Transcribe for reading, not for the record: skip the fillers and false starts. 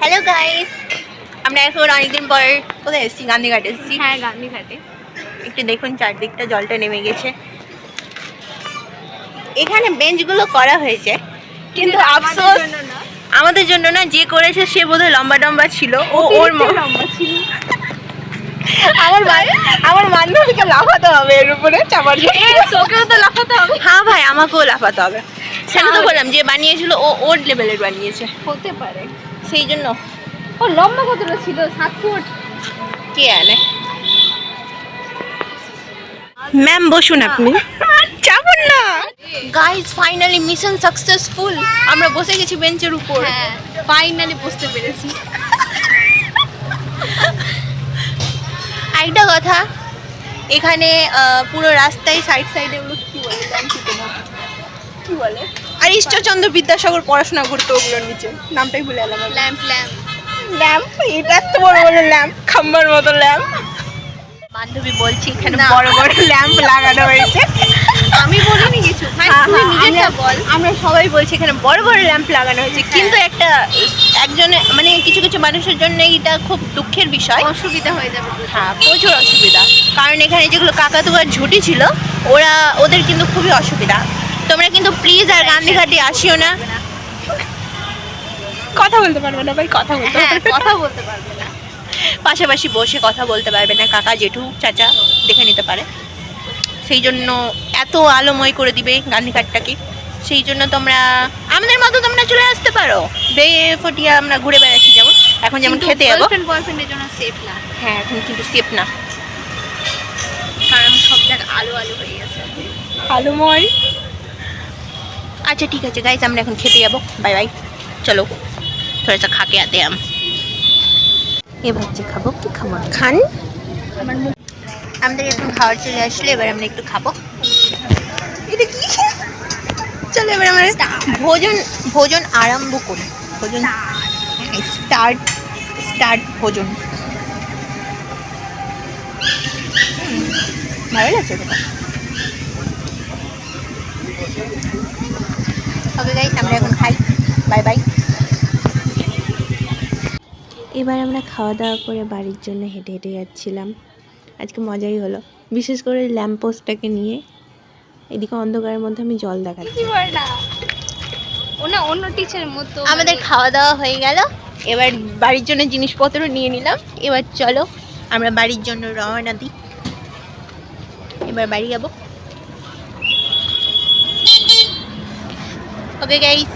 Hello guys, আমরা এখন অনেকদিন পর কোথায় এসেছি? গান্ধীঘাটে এসেছি। হ্যাঁ, গান্ধীঘাটে। একটু দেখুন চারদিকটা, জলটা নেমে গেছে। এখানে বেঞ্চগুলো করা হয়েছে, কিন্তু আফসোস আমাদের জন্য না। যে করেছে সে বোধহয় লম্বা টম্বা ছিল। ওর লম্বা ছিল। আমার বান্ধবীকে লাফাতে হবে এর উপরে চাপার জন্য। তোকেও তো লাফাতে হবে। হ্যাঁ ভাই, আমাকেও লাফাতে হবে। সেটা তো বললাম, যে বানিয়েছিল ওর লেভেলের বানিয়েছে, হতে পারে। সেই জন্য। ও লম্বা কতটা ছিল? 7 ফুট। কে আনে? ম্যাম বসুন আপনি, চাপুন না। Guys, finally mission successful. আমরা বসে গেছি বেঞ্চের উপর। হ্যাঁ, ফাইনালি বসতে পেরেছি। একটা কথা, এখানে পুরো রাস্তায় সাইড সাইডে ওগুলো কি বলে জানছি তো না, কি বলে? আর ঈশ্বরচন্দ্র বিদ্যাসাগর পড়াশোনা করতো ওগুলোর নিচে, নামটাই ভুলে এলাম। ল্যাম্প ল্যাম্প ল্যাম্প, এটা এত বড় বড় ল্যাম্প, খাম্বার মতো ল্যাম্প। বান্ধবী বলছি এখানে বড় বড় ল্যাম্প লাগানো হয়েছে। আমি বলিনি কিছু। ভাই তুই নিজেটা বল। আমরা সবাই বলছি এখানে বড় বড় ল্যাম্প লাগানো হয়েছে, কিন্তু একজনে মানে কিছু কিছু মানুষের জন্য এটা খুব দুঃখের বিষয়। অসুবিধা হয়ে যাবে। হ্যাঁ, প্রচুর অসুবিধা। কারণ এখানে যেগুলো কাকাতুয়ার ঝুঁটি ছিল, ওদের কিন্তু খুবই অসুবিধা। তোমরা কিন্তু প্লিজ আর গান্ধীঘাটে আসিও না। কথা বলতে পারবে না ভাই, কথা বলতে কথা বলতে পারবে না। পাশাপাশি বসে কথা বলতে পারবে না, কাকা জেঠু চাচা দেখে নিতে পারে। সেই জন্য এত আলোময় করে দিবে গান্ধীঘাটটাকে। সেই জন্য তোমরা আমাদের মতো তোমরা চলে আসতে পারো। বেয়ে ফটিয়া আমরা ঘুরে বেড়াচ্ছি, যেমন এখন খেতে যাবো। বয়ফ্রেন্ডের জন্য সেফ না। হ্যাঁ, এখন কিন্তু সেফ না, কারণ সব জায়গা আলো আলো হয়ে গেছে। আলোময়। अच्छा ठीक है गाइस, আমরা এখন খেতে যাব। বাই বাই, চলো थोड़ा सा खा के आते हैं हम। ये ভাবছি খাবো কি খাবো, খান। আমাদের এখন খাওয়ার চলে আসলে, এবার আমরা একটু খাবো। এটা কি? চলো এবার আমরা ভোজন আরম্ভ করি। ভোজন স্টার্ট ভোজন। ভালো লাগছে তো। ওকে গাইস, আমরা এখন খাই। Bye bye. এবার আমরা খাওয়া দাওয়া করে বাড়ির জন্য হেঁটে হেঁটে যাচ্ছিলাম। আজকে মজাই হলো, বিশেষ করে ল্যাম্প পোস্টটাকে নিয়ে। এদিকে অন্ধকারের মধ্যে আমি জল দেখাচ্ছি। অন্য টিচারের মতো। আমাদের খাওয়া দাওয়া হয়ে গেল, এবার বাড়ির জন্য জিনিসপত্র নিয়ে নিলাম। এবার চলো আমরা বাড়ির জন্য রওনা দিই। এবার বাড়ি যাবো। Okay guys.